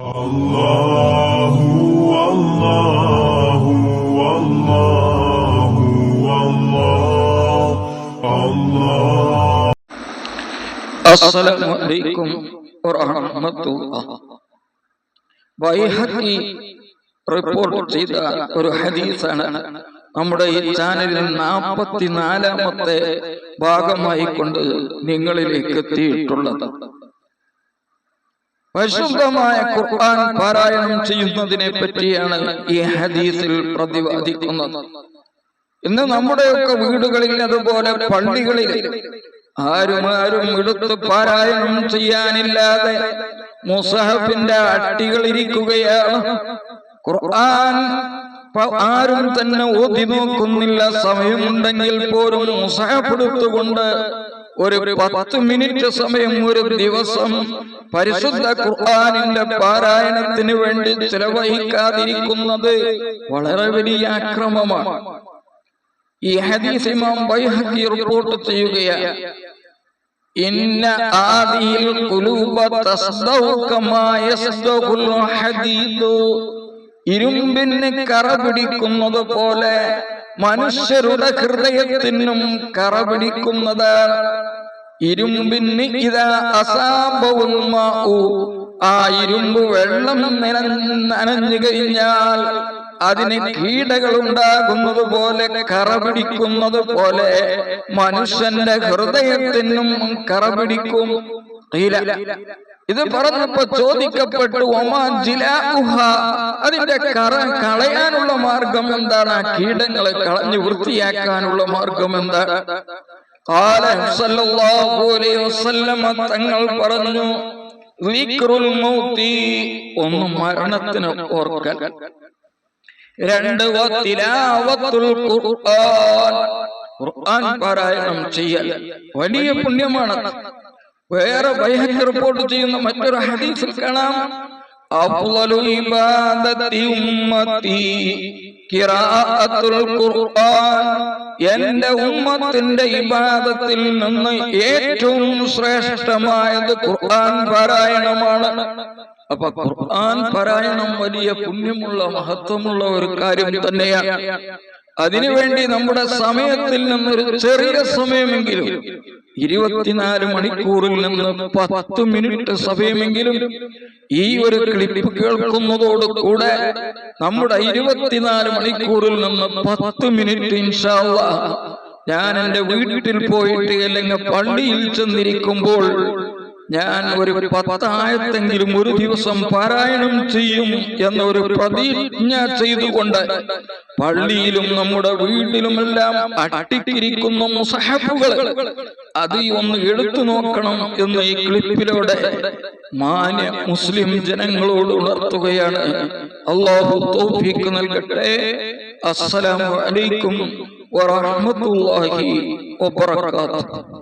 അല്ലാഹു അല്ലാഹു അല്ലാഹു അല്ലാഹു. അസ്സലാമു അലൈക്കും വറഹ്മത്തുള്ളാഹി. ബൈഹഖി റിപ്പോർട്ട് ചെയ്ത ഒരു ഹദീസാണ് നമ്മുടെ ഈ ചാനലിൽ 44ാമത്തെ ഭാഗമായി കൊണ്ട് നിങ്ങളിലേക്ക് എത്തിയിട്ടുള്ളത്. പരിശുദ്ധമായ ഖുർആൻ പാരായണം ചെയ്യുന്നതിനെ പറ്റിയാണ് ഈ ഹദീസിൽ പ്രതിപാദിക്കുന്നത്. ഇന്ന് നമ്മുടെയൊക്കെ വീടുകളിൽ, അതുപോലെ പള്ളികളിൽ ആരും എടുത്ത് പാരായണം ചെയ്യാനില്ലാതെ മുസഹഫിന്റെ അട്ടികൾ ഇരിക്കുകയാണ്. ഖുർആൻ ആരും തന്നെ ഓതി നോക്കുന്നില്ല. സമയമുണ്ടെങ്കിൽ പോലും മുസഹഫ് എടുത്തുകൊണ്ട് ഒരു 10 മിനിറ്റ് സമയം ഒരു ദിവസം പരിശുദ്ധ ഖുർആനിന്റെ പാരായണത്തിന് വേണ്ടി ചെലവഴിക്കാതിരിക്കുന്നത് വളരെ വലിയ അക്രമമാണ്. ഈ ഹദീസ് ഇമാം ബൈഹഖി റിപ്പോർട്ട് ചെയ്യുകയാണ്. ഇന്ന ആദിൽ ഖുലൂബ തസ്ദഉ കമാ യസ്ദഉൽ ഹദീദു. ഇരുമ്പിന് കറ പിടിക്കുന്നത് പോലെ മനുഷ്യരുടെ ഹൃദയത്തിനും കറ പിടിക്കുന്നതാണ്. ഇരുമ്പിന് ഇദാ അസാബഉൽ മാഉ, ആ ഇരുമ്പ് വെള്ളം നനഞ്ഞു കഴിഞ്ഞാൽ അതിന് കീടകൾ ഉണ്ടാകുന്നത് പോലെ, കറ പിടിക്കുന്നത് പോലെ മനുഷ്യന്റെ ഹൃദയത്തിനും കറ പിടിക്കും. ഇത് പറഞ്ഞപ്പോ ചോദിക്കപ്പെട്ടു, അതിന്റെ കറ കളയാനുള്ള മാർഗം എന്താണ്? ആ കീടങ്ങളെ കളഞ്ഞു വൃത്തിയാക്കാനുള്ള മാർഗം എന്താണ്? തങ്ങൾ പറഞ്ഞു, ഒന്ന് മരണത്തിന് ഓർക്കൽ, 2 തിലാവത്തുൽ ഖുർആൻ, ഖുർആൻ പാരായണം ചെയ്യൽ വലിയ പുണ്യമാണ്. വേറെ ബൈഹഖി റിപ്പോർട്ട് ചെയ്യുന്ന മറ്റൊരു ഹദീസിൽ കാണാം, അഫ്ളലു ഇബാദത്തി ഉമ്മത്തി ഖിറാഅത്തുൽ ഖുർആൻ, എന്റെ ഉമ്മത്തിന്റെ ഇബാദത്തിൽ നിന്ന് ഏറ്റവും ശ്രേഷ്ഠമായത് ഖുർആൻ പാരായണമാണ്. അപ്പൊ ഖുർആൻ പാരായണം വലിയ പുണ്യമുള്ള, മഹത്വമുള്ള ഒരു കാര്യം തന്നെയാണ്. അതിനുവേണ്ടി നമ്മുടെ സമയത്തിൽ നിന്നൊരു ചെറിയ സമയമെങ്കിലും, 24 മണിക്കൂറിൽ നിന്ന് 10 മിനിറ്റ് സമയമെങ്കിലും ഈ ഒരു ക്ലിപ്പ് കേൾക്കുന്നതോട് കൂടെ നമ്മുടെ 24 മണിക്കൂറിൽ നിന്ന് 10 മിനിറ്റ് ഇൻഷാ അല്ലാഹ് ഞാൻ എന്റെ വീട്ടിൽ പോയിട്ട് അല്ലെങ്കിൽ പള്ളിയിൽ ചെന്നിരിക്കുമ്പോൾ ഞാൻ ഒരു 10 ആയത്തെങ്കിലും ഒരു ദിവസം പാരായണം ചെയ്യും എന്നൊരു പ്രതിജ്ഞ ചെയ്തുകൊണ്ട് പള്ളിയിലും നമ്മുടെ വീട്ടിലുമെല്ലാം അട്ടിക്കിരിക്കുന്ന മുസഹഫുകൾ അത് ഒന്ന് എടുത്തു നോക്കണം എന്ന് ഈ ക്ലിപ്പിലൂടെ മാന്യ മുസ്ലിം ജനങ്ങളോട് ഉണർത്തുകയാണ്. അല്ലാഹു തൗഫീഖ് നൽകട്ടെ. അസ്സലാമു അലൈക്കും വറഹ്മത്തുള്ളാഹി വബറകാതുഹു.